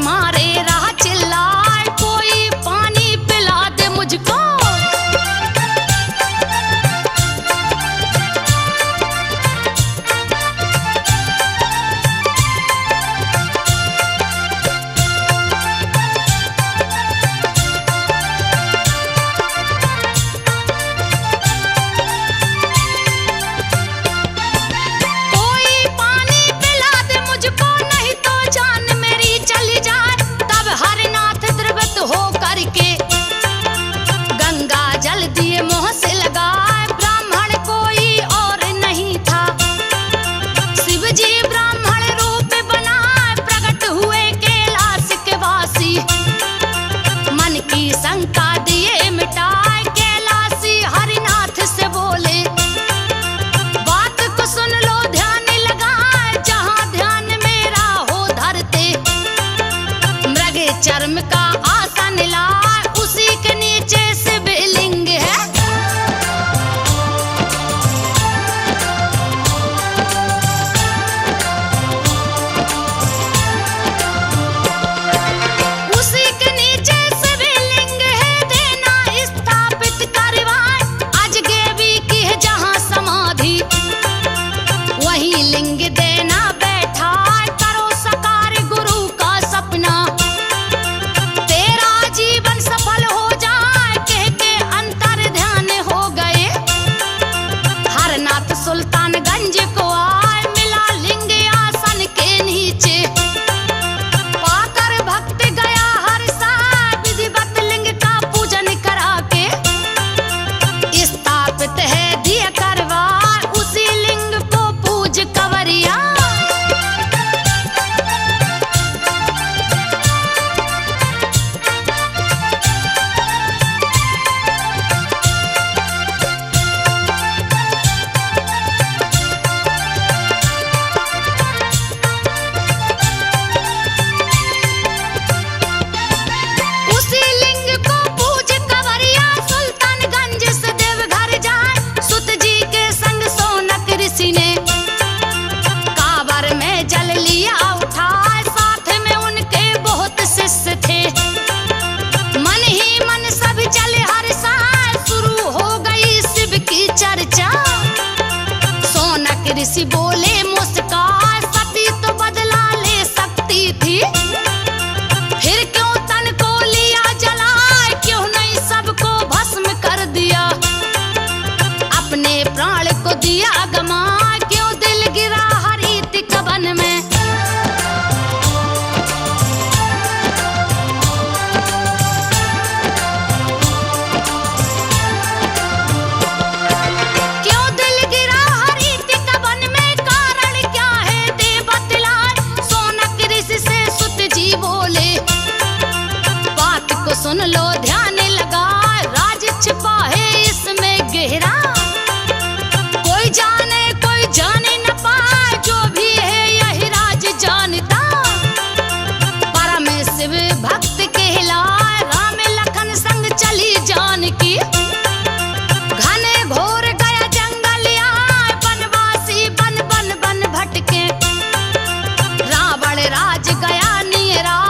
मारे राह चिल्लाए, कोई पानी पिला दे मुझको। बोले मुस्कान, सती तो बदला ले सकती थी, फिर क्यों तन को लिया जलाए, क्यों नहीं सबको भस्म कर दिया, अपने प्राण को दिया गमा, क्यों दिल गिरा हरित कवन में। सुन लो ध्यान लगा, राज छिपा है इसमें गहरा, कोई जाने न पाए, जो भी है यही राज जानता, परम शिव भक्त कहलाए, राम लखन संग चली जानकी, घने घोर गया जंगल आए, बनवासी बन बन बन भटके, रावण राज गया नियराए,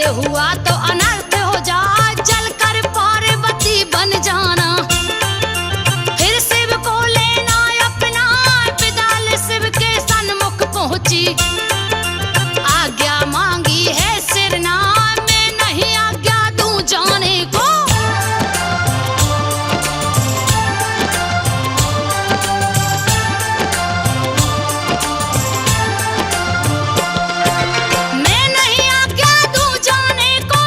हुआ तो अनर्थ हो जाए, जलकर पार्वती बन जाना। फिर शिव को लेना अपना, विदाल शिव के सन्मुख पहुंची। आज्ञा मांगी है सिरना, मैं नहीं आज्ञा दूं जाने को। मैं नहीं आज्ञा दूं जाने को,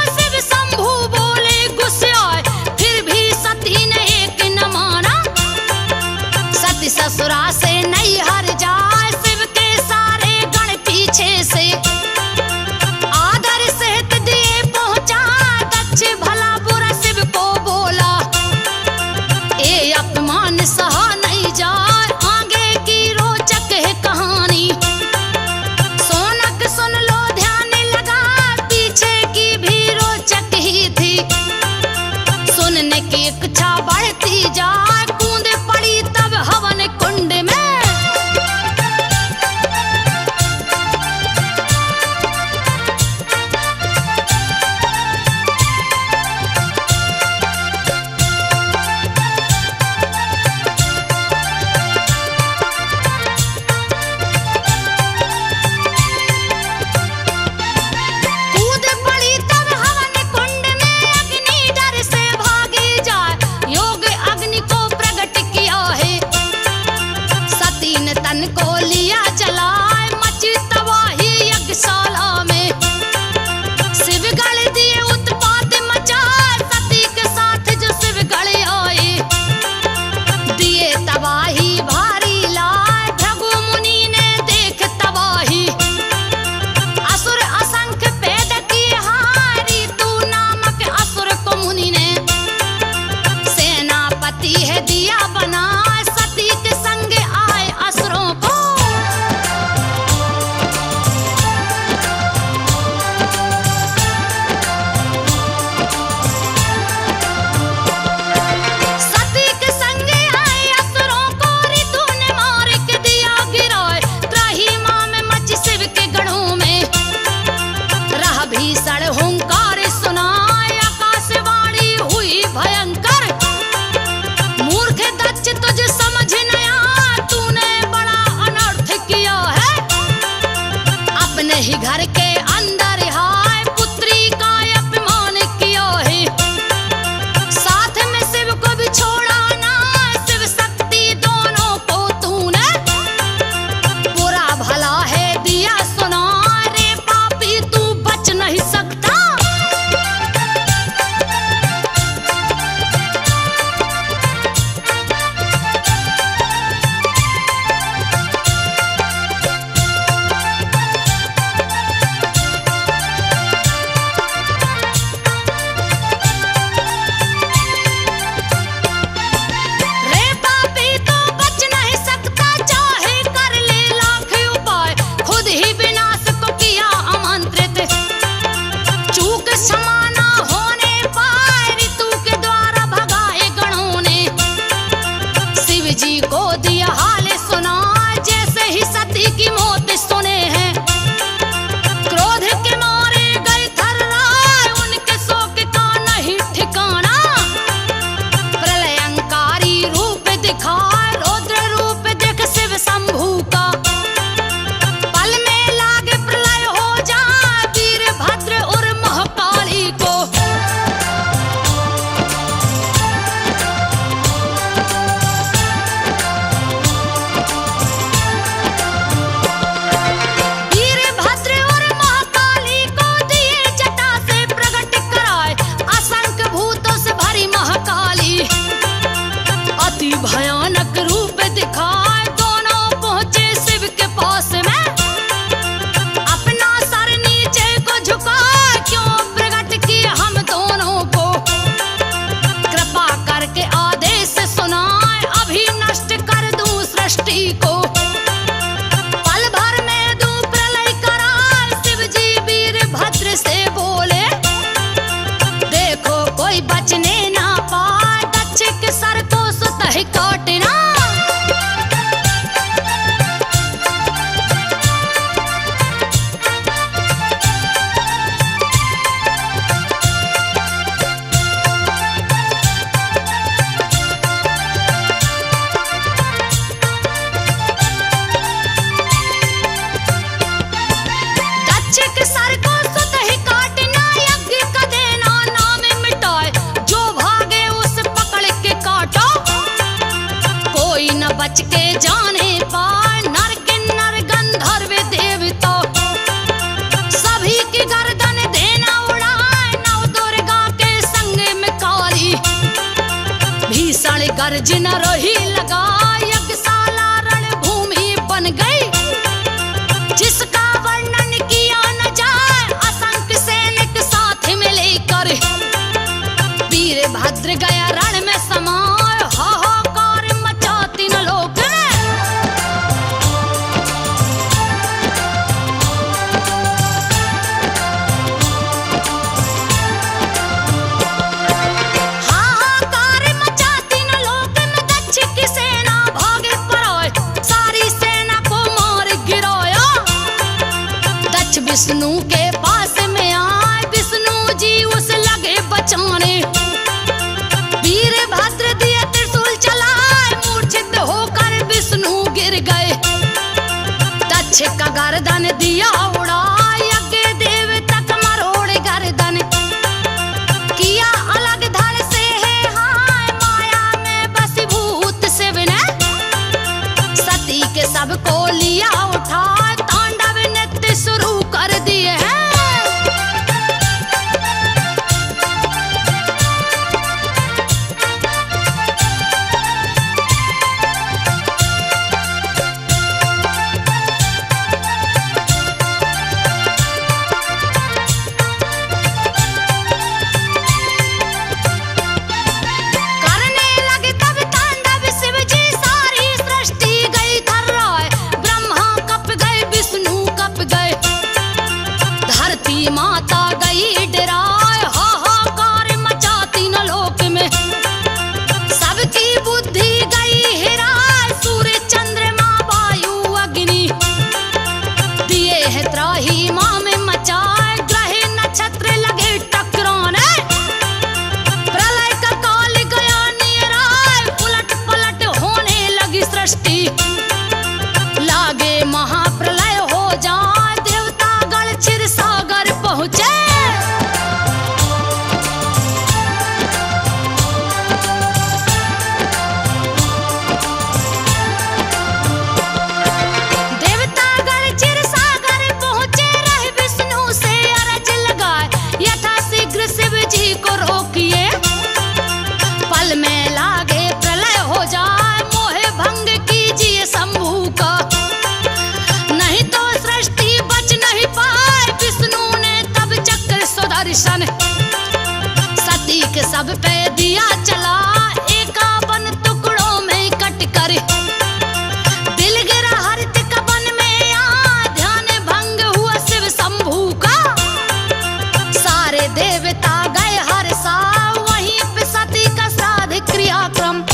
गरज न रही लगा यज्ञशाला रणभूमि बन गई, जिसका वर्णन किया न जाए। असंख्य सैनिक साथ में लेकर वीरभद्र गया रण में समाये, हाहाकार मचा तीन लोक में। हाहाकार मचा तीन लोक में, दक्ष की सेना भागे पराए, सारी सेना को मार गिराया। दक्ष विष्णु के पास में आए, विष्णु जी उस लगे बचाने। वीरभद्र दिए त्रिशूल चलाए, मूर्छित होकर विष्णु गिर गए। दक्ष का गर्दन दिया उड़ा, यज्ञ देव तक मरोड़ गर्दन। किया अलग धड़ से है हाय, माया में बसीभूत शिव ने। सती के सबको लिया उठा, तांडव नृत्य शुरू कर दिए हैं। करने लगे तब तांडव शिव जी, सारी सृष्टि गई थर्राए। ब्रह्मा कप गए, विष्णु कप गए, धरती माता गई डराए। हाहाकार मचा तीन लोक में, सबकी बुद्धि गई हिराए। सूर्य चंद्रमा वायु अग्नि दिए है त्राही माँ में मचाए। ग्रह नक्षत्र लगे टकराने, प्रलय का काल गया निराए। उलट पलट होने लगी सृष्टि, लागे महाप्रलय हो जाए। देवता गण क्षीर सागर पहुँचे। देवतागण क्षीर सागर पहुँचे, रहे विष्णु से अरज लगाए। यथा शीघ्र शिव जी को रोकिए, पल में लागे प्रलय हो जाए। मोहे भंग कीजिए शंभू का, नहीं तो सृष्टि बच नहीं पाए। विष्णु ने तब चक्र सुदर्शन, सती के सब पे दिया चला। 51 टुकड़ों में कट कर, दिल गिरा हरित कवन में आ। ध्यान भंग हुआ शिव शंभू का, सारे देवता गए हर सा। वहीं पे सती का श्राद्ध क्रियाक्रम।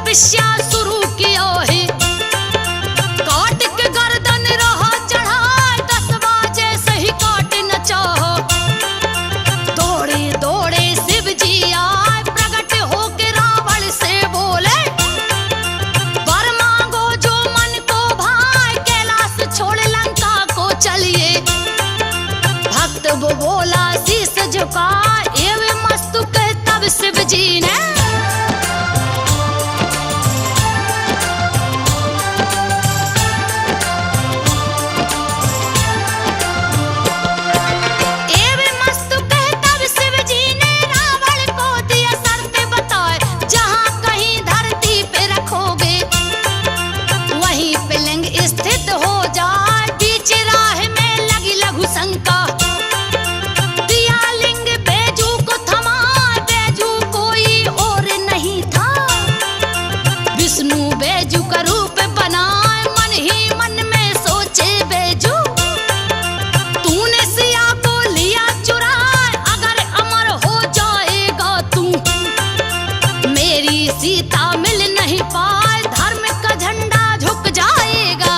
तपस्या शुरू किया है। काट के गर्दन रहा चढ़ा 10 बजे से ही काट न चाहो। दौड़े दौड़े शिव जी आए प्रकट होके रावण से बोले वर मांगो जो मन को भाए कैलाश छोड़ लंका को चलिए। भक्त वो बोला शीस झुका एवं मस्तुक तब शिव जी ने स्थित हो जाए बीच राह में लगी लघु शंका। दिया लिंग बैजू को थमा बैजू कोई और नहीं था। विष्णु बैजू का रूप बनाए मन ही मन में सोचे बैजू तूने सिया को लिया चुराए अगर अमर हो जाएगा तू। मेरी सीता मिल नहीं पाए धर्म का झंडा झुक जाएगा।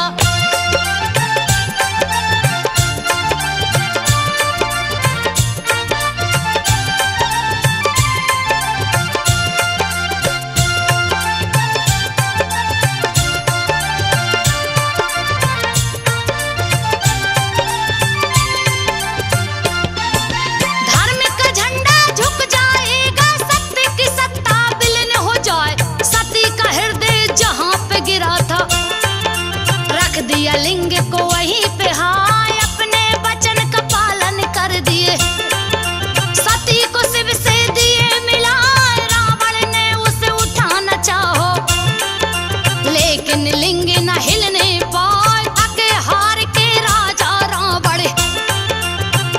धर्म का झंडा झुक जाएगा सत्य की सत्ता विलीन हो जाए। सती का हृदय जहां पे गिरा था रख दिया लिंग को वहीं पे हाय अपने वचन का पालन कर दिए। सती को शिव से दिए मिला रावण ने उसे उठाना चाहो लेकिन लिंग न हिलने पाए थके हार के राजा रावण।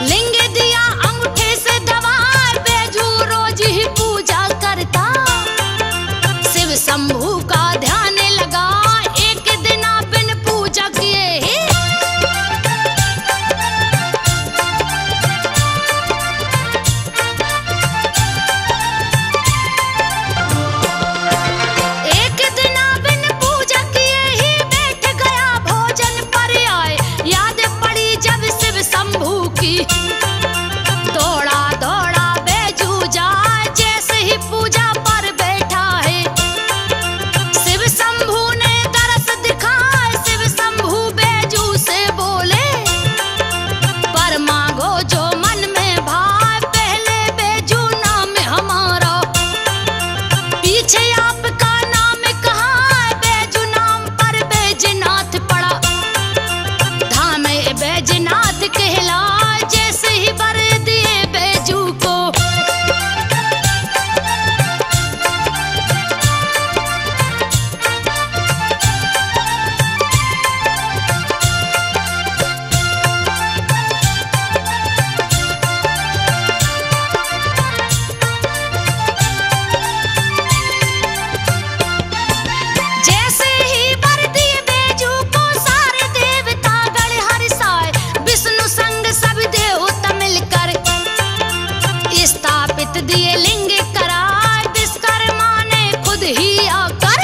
लिंग दिया अंगूठे से दबा बैजू रोज ही पूजा करता। शिव शंभू का ध्यान लगा एक दिन बिन पूजा किए ही एक दिन बिन पूजा किए ही बैठ गया भोजन पर आए। याद पड़ी जब शिव शंभू की दौड़ा दौड़ा बैजू जाए जैसे ही पूजा पर बैठा है। शिव शंभू ने दरस दिखाए शिव शंभू बैजू से बोले पर मांगो जो मन में भाए पहले बैजू नाम हमारा पीछे आपका नाम कहाँ बैजू नाम पर बैजनाथ पड़ा। धाम बैजनाथ कहला जैसे ही वर दिए बैजू को। जैसे ही वर दिए बैजू को सारे देवता गण हर्षाए। विष्णु संग सब देवता मिलकर स्थापित दिए लिंग करार। विश्वकर्मा ने खुद ही आकर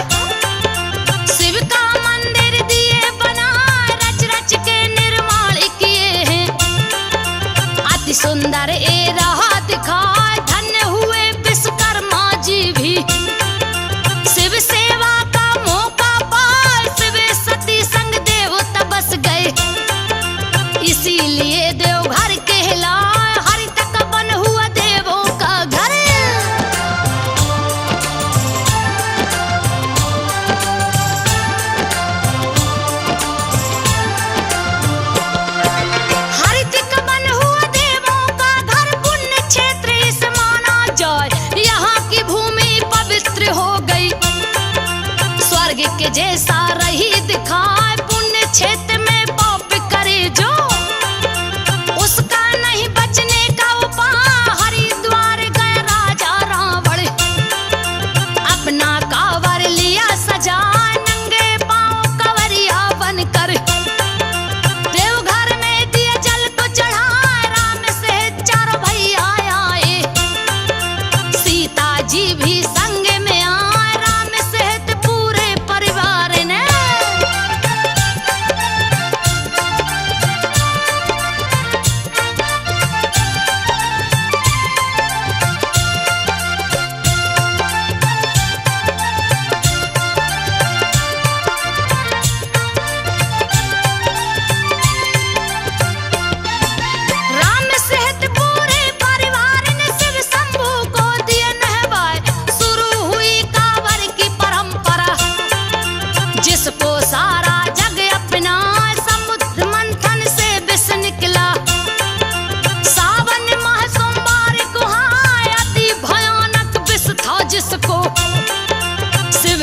शिव का मंदिर दिए बना रच रच के निर्माण किए हैं। अति सुंदर ए रहा दिखाए धन्य हुए विश्वकर्मा जी भी। शिव सेवा का मौका पाए शिव सती संग देवता बस गए। इसीलिए देवघर कहलाए हरि तक बन हुआ देवों का घर। हरि तक बन हुआ देवों का घर पुण्य क्षेत्र इस माना जाए। यहाँ की भूमि पवित्र हो गई स्वर्ग के जैसा रही दिखाए। पुण्य क्षेत्र में पाप करे जो उसका नहीं बचने का उपाय। हरिद्वार गए राजा रावण अपना कांवर लिया सजा नंगे पांव कंवरिया बनकर। देवघर में दिए जल को चढ़ाए राम से चारों भैया आए। सीता जी भी संग में आए राम सहित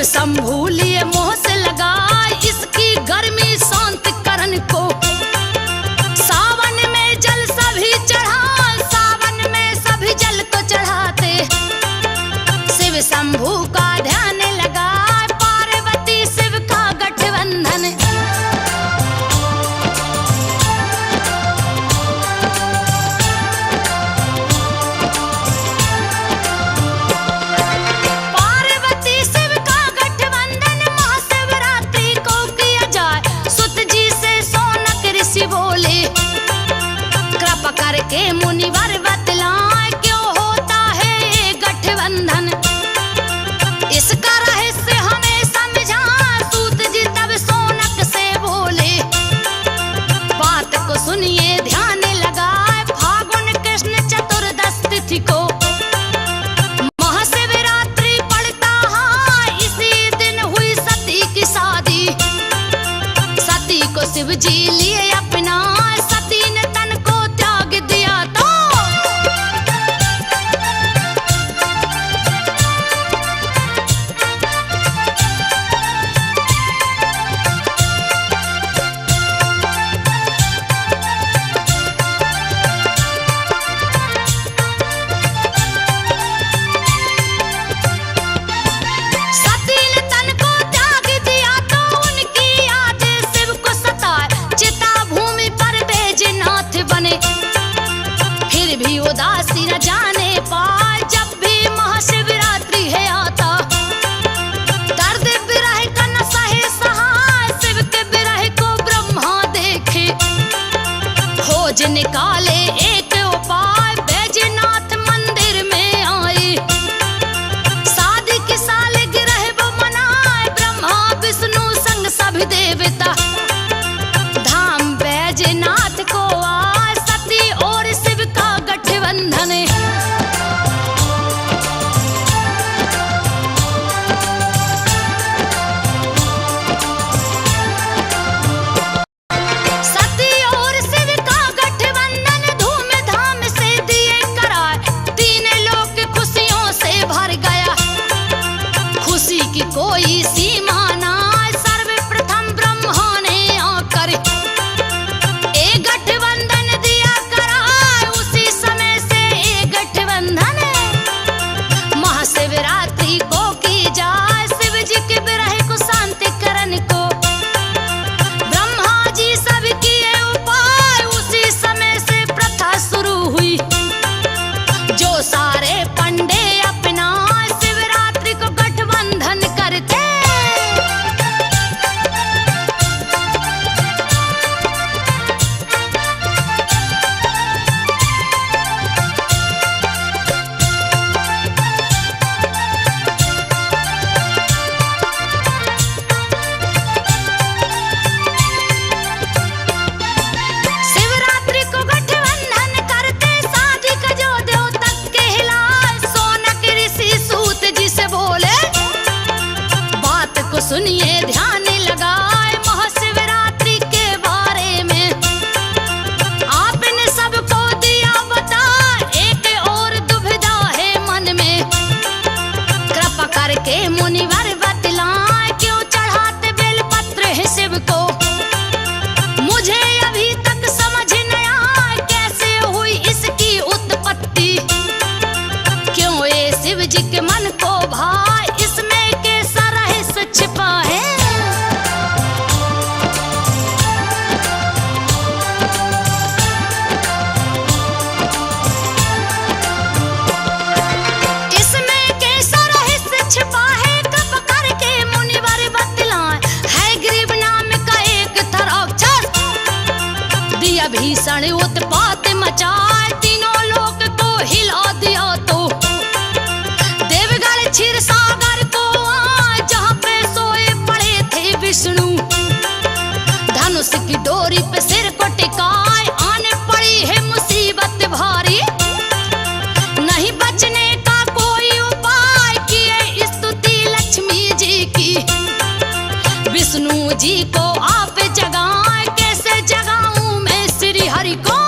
शंभू लिए मोह से लगाए इसकी गर्मी शांत करन को। सावन में जल सभी चढ़ा, सावन में सभी जल को चढ़ाते। शिव शंभू का ध्यान लगाए पार्वती शिव का गठबंधन। करके मुनिवर बतलाए क्यों होता है ये गठबंधन। इसका रहस्य हमें समझा सूत जी तब सोनक से बोले। बात को सुनिए ध्यान लगाए फागुन कृष्ण चतुर्दश तिथि को महाशिवरात्रि पड़ता है। इसी दिन हुई सती की शादी। सती को शिव जी लिए अपना, सती ने तन को त्याग दिया तो सती ने तन को त्याग दिया तो उनकी याद शिव को सताए। चिता भूमि पर बैजनाथ बने फिर भी उदासी न जाने पाए। जब भी महाशिवरात्रि है आता दर्द विरह का न सहे सहाय। शिव के विरह को ब्रह्मा देखे खोज निकाले एक उपाय। बैजनाथ मंदिर में आए शादी की सालगिरह वो मनाए। ब्रह्मा विष्णु संग सभी देवता धाम बैजनाथ को आए। सती और शिव का गठबंधन। सती और शिव का गठबंधन धूमधाम से दिए कराए। तीन लोक खुशियों से भर गया, खुशी की कोई सीमा ना। सर्वप्रथम ब्रह्मा ने आकर एक गठबंधन दिया कराए। उसी समय से एक गठबंधन महाशिवरात्रि को की जाए। शिव जी के विरह को शांति करने को ब्रह्मा जी सब किए उपाय। उसी समय से प्रथा शुरू हुई जो सारे पंडे अपना शिवरात्रि को गठबंधन करते। शिवरात्रि को गठबंधन करते शादी का जो देव तक के हिलाए। सोनक ऋषि सूत जी से बोले बात को सुनिए ध्यान लगाए। महाशिवरात्रि के बारे में आपने सबको दिया बता। एक और दुविधा है मन में कृपा करके मुनिवर बतलाए। क्यों चढ़ाते बेलपत्र है शिव को मुझे अभी तक समझ न आए। कैसे हुई इसकी उत्पत्ति, क्यों ये शिव जी के मन को भाए। इसमें कैसा रहस्य छिपा है। इसमें कैसा रहस्य छिपा है कृपा करके मुनिवर बतलाए। है गरीब नाम का एक था राक्षस दिया भीषण उत्पात मचाए। तीनों लोक को हिला दिया तो देवगढ़ क्षीर सागर को आए। जहाँ पे सोए पड़े थे विष्णु धनुष की डोरी पे सिर को टिकाए। आने पड़ी है मुसीबत भारी, नहीं बचने का कोई उपाय। किए स्तुति लक्ष्मी जी की विष्णु जी को आप जगाए। कैसे जगाऊं मैं श्री हरि को।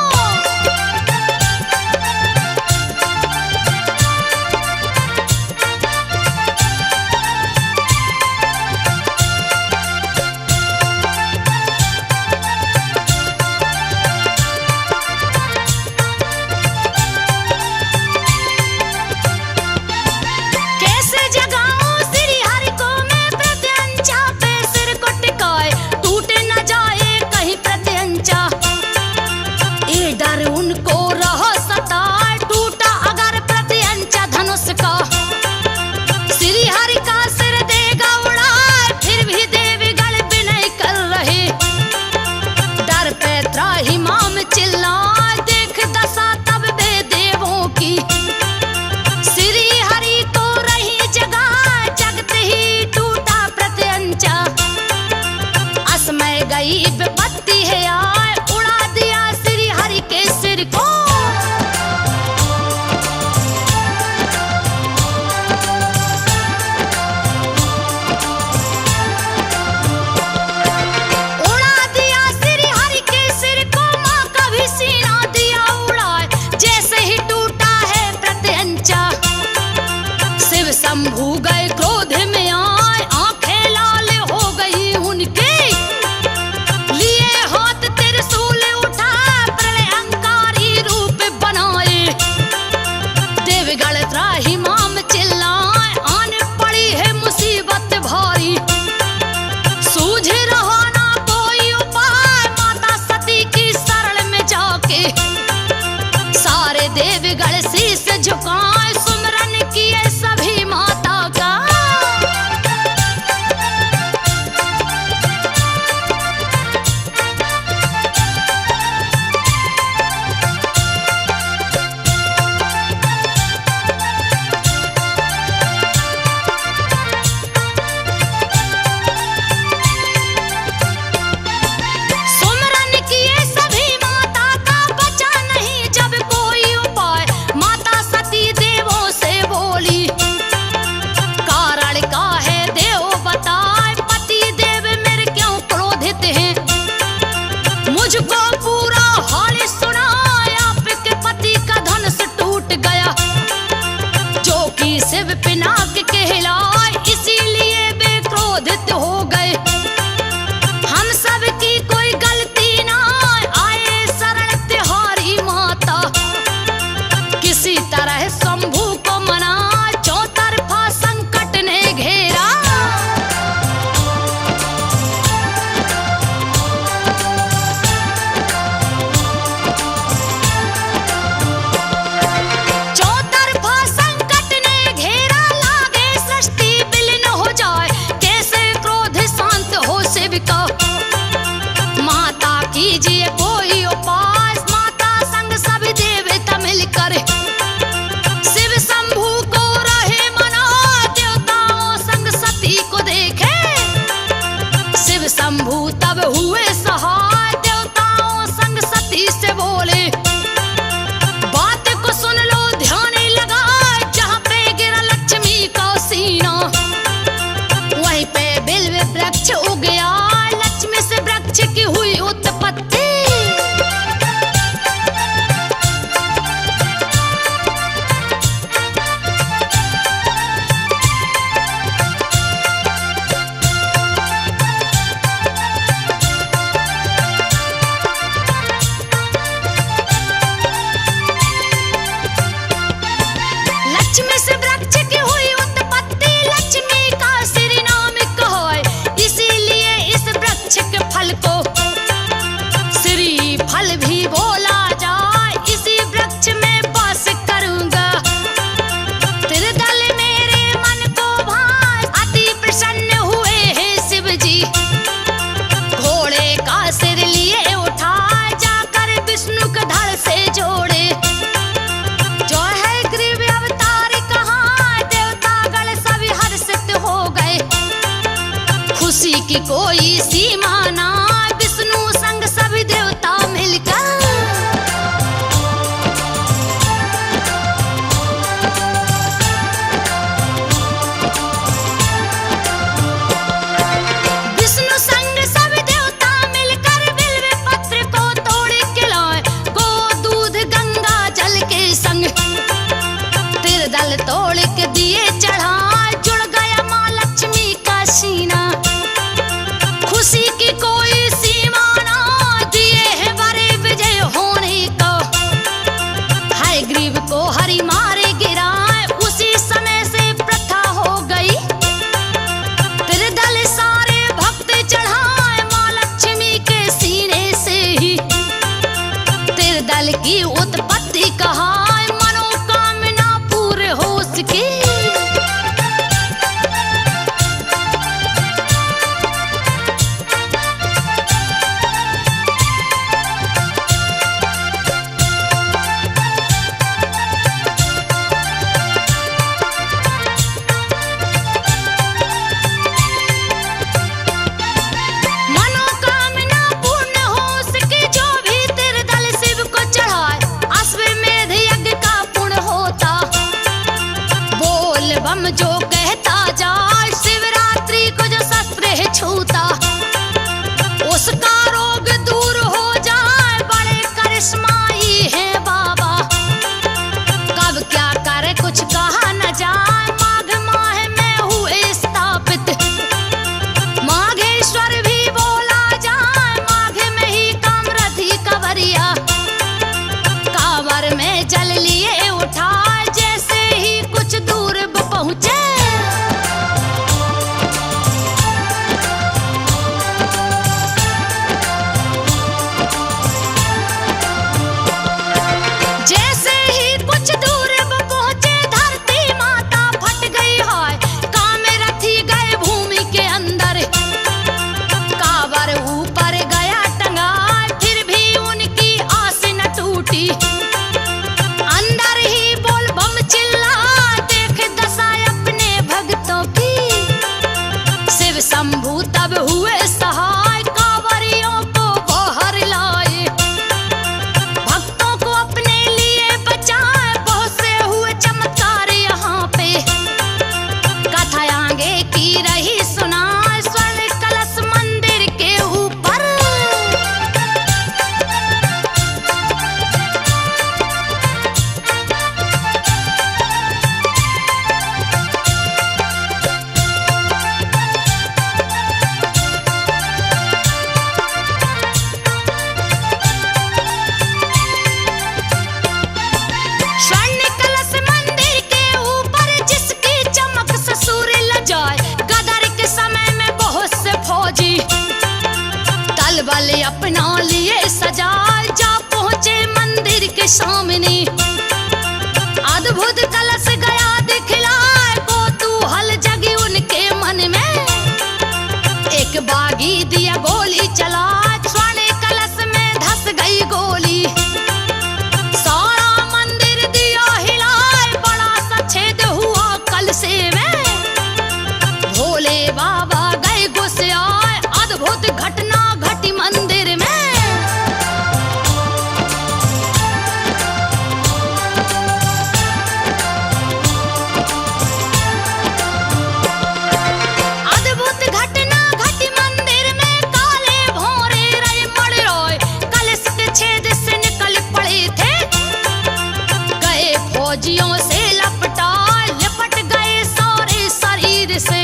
खुशी की कोई सीमा ना, विष्णु संग सभी देवता मिलकर दल तोड़ के दिए चढ़ा, जुड़ गया माँ लक्ष्मी का सीना। खुशी की कोई सीमा ना, दिए है बड़े विजय होने को। हाय ग्रीव को हरि मारे गिराए, उसी समय से प्रथा हो गई। फिर दल सारे भक्त चढ़ाए माँ लक्ष्मी के सीने से ही। फिर दल की उत्पत्ति कहा की। मनोकामना पूर्ण हो सके, जो भी तेरे दल शिव को चढ़ाए, अश्वमेध यज्ञ का पुण्य होता। बम जो कहता जाए, शिवरात्रि को जो शस्त्र है छूता, उसका रोग दूर हो जाए। बड़े करिश्माई है बाबा, कब क्या करे कुछ कहा न जाए। माघ माह में हुए स्थापित, माघेश्वर भी बोला जाए। माघ में ही कामरथी कवरिया, कांवर में जल लिए उठाए। जैसे ही कुछ दूर पहुंचे, जैसे ही कुछ दूर पहुंचे, धरती माता फट गई है। कामरथी गए भूमि के अंदर, कांवर ऊपर गया टंगा, फिर भी उनकी आस न टूटी। अंदर ही बोल बम चिल्ला, शंभू तब हुए सहाय, कांवरियों को बाहर लाए। भक्तों को अपने लिए बचाए, बहुत से हुए चमत्कार यहाँ पे। कथा आगे की रही सुनाए, स्वर्ण कलश मंदिर के ऊपर। बल अपना लिए सजाए, जा पहुंचे मंदिर के सामने। अद्भुत कलश गया दिखलाए, कौतूहल जगी उनके मन में। एक बागी दिया गोली चला, स्वर्ण कलश में धस गई गोली। सारा मंदिर दिया हिलाए, बड़ा सा छेद हुआ कलशे में। भोले बाबा गए गुस्से आए, अद्भुत घटना घटी मंदिर में। अद्भुत घटना घटी मंदिर में, काले भोरे रहे मड़ रोए, कलश के छेद से निकल पड़े थे। गए फौजियों से लपट गए सारे शरीर से।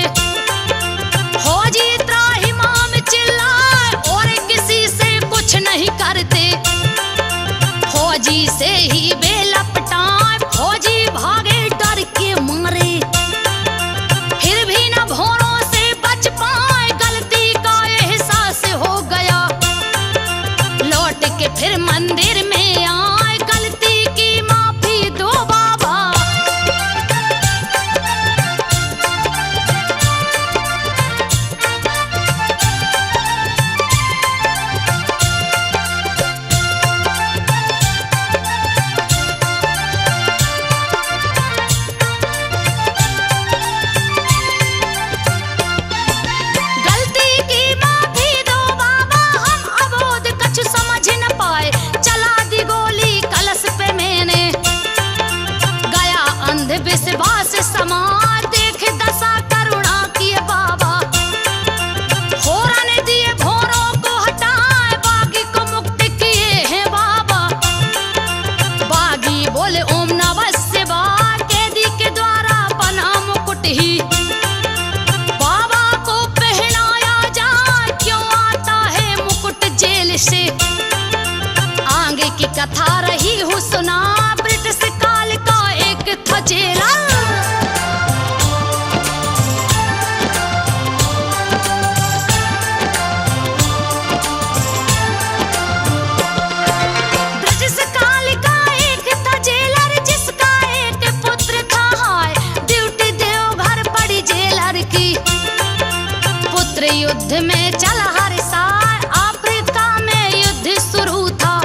युद्ध में चला हर साल, अफ्रीका में युद्ध शुरू था।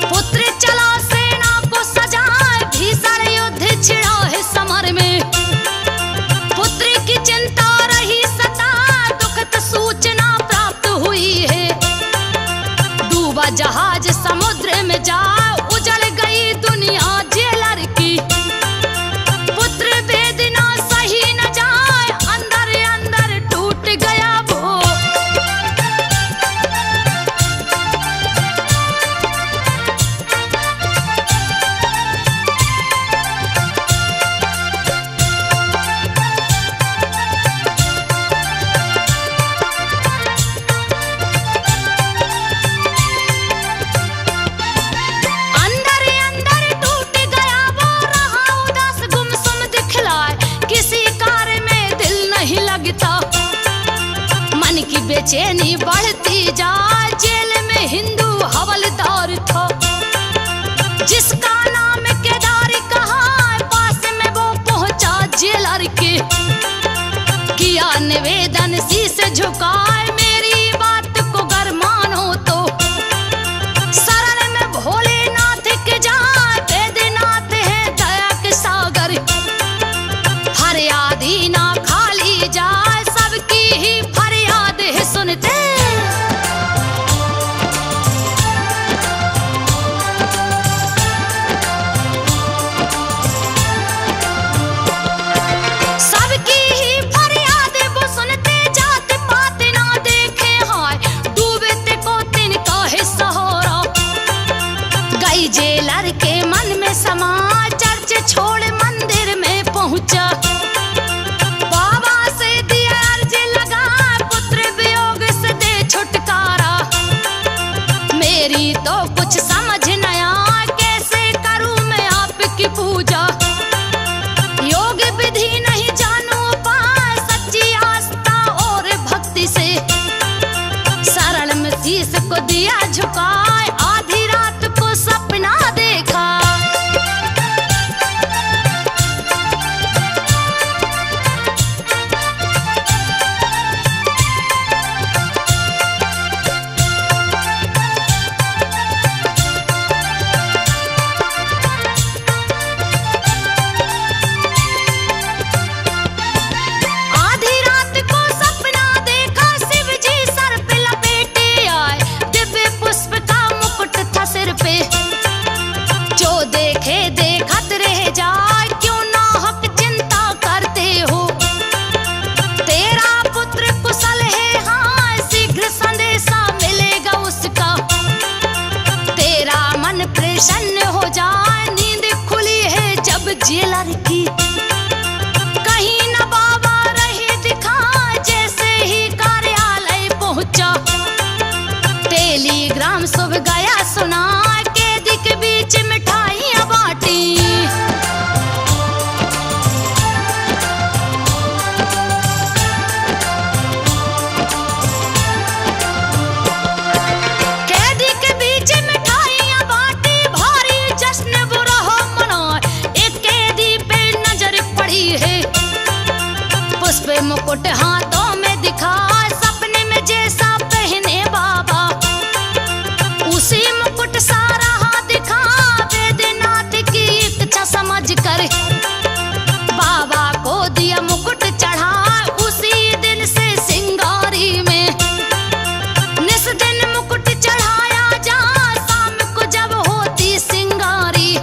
पुत्र चला सेना को सजाए, भीषण युद्ध छिड़ा है समर में। पुत्र की चिंता रही सता, दुखद सूचना प्राप्त हुई है। डूबा जहाज समुद्र में जा, उजड़ गई दुनिया जेलर की। पुत्र वेदना सही न जाए, अंदर अंदर टूट गया वो। अंदर अंदर टूट गया वो, रहा उदास गुमसुम दिखलाए, किसी कार्य में दिल नहीं लगता। मन की बेचैनी बढ़ती जाए, जेल में हिंदू हवलदार था, जिसका नाम केदारी कहा। पास में वो पहुंचा जेलर के, किया निवेदन शीश झुकाए, मेरी बात को गर मानो तो। शरण में भोलेनाथ के जाए, वेदनाथ है दया के सागर। फरियादी ना खाली जाए, सबकी ही फरियाद है सुनते। सबकी ही फरियाद वो सुनते, जात पात ना देखे हाय, डूबे ते को तिनका है सहारा। गई जेलर के मन में समा, चर्च छोड़ मंदिर में पहुंचा। बाबा से दिया अर्ज लगा, पुत्र वियोग से दे छुटकारा। मेरी तो कुछ समझ न आया, कैसे करूं मैं आपकी पूजा। योग विधि नहीं जानू पाए, सच्ची आस्था और भक्ति से। शरण में शीश को दिया झुकाए, आधी रात को सपना देखा। आधी रात को सपना देखा, शिव जी सर पे लपेटे आए, दिव्य पुष्प का मुकुट था सिर पे। जो देखे देखत रह जाए, क्यों ना हक चिंता करते हो। तेरा पुत्र कुशल है हाँ, शीघ्र संदेशा मिलेगा उसका। तेरा मन प्रसन्न हो जाए, नींद खुली है जब जेलर की। कहीं न बाबा रहे दिखा, जैसे ही कार्यालय पहुंचा। टेलीग्राम शुभ गया सुना, कैदी के बीच मिठाइयां बांटी। कैदी के बीच मिठाइयां बांटी, भारी जश्न बुरा हो मनाए। एक कैदी पे नजर पड़ी है, पुष्प मुकुट हाथों में दिखा, सपने में जैसा पहने बाबा। उसी मुकुट सारा हाथ दिखा, वेदनाथ की इच्छा समझ कर। बाबा को दिया मुकुट चढ़ा, उसी दिन से सिंगारी में। निस दिन मुकुट चढ़ाया जा, शाम को जब होती सिंगारी।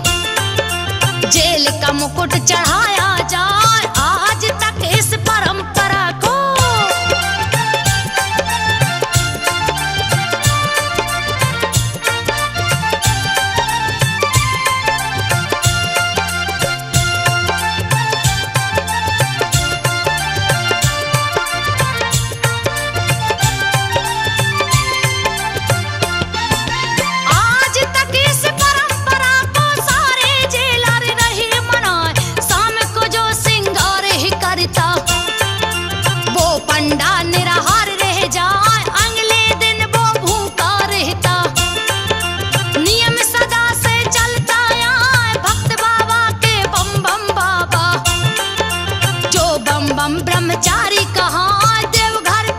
जेल का मुकुट चढ़ाया जाए, आज तक इस परंपरा को। आज तक इस परंपरा को सारे जेलर रहे मनाए, शाम को जो सिंगार ही करता। वो पंडा निराहार रह जाए, अगले दिन वो भूखा रहता। नियम सदा से चलता आए, भक्त बाबा के बम बम बाबा। जो बम बम ब्रह्मचारी कहा, देवघर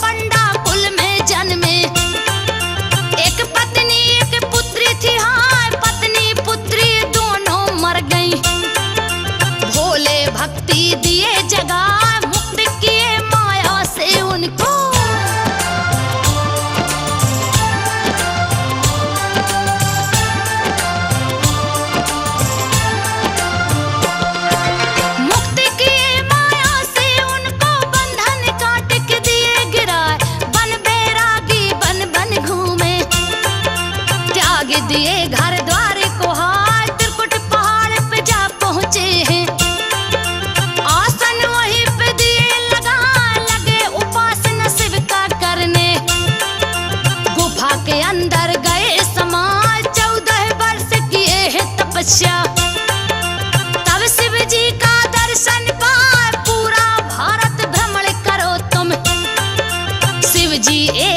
जी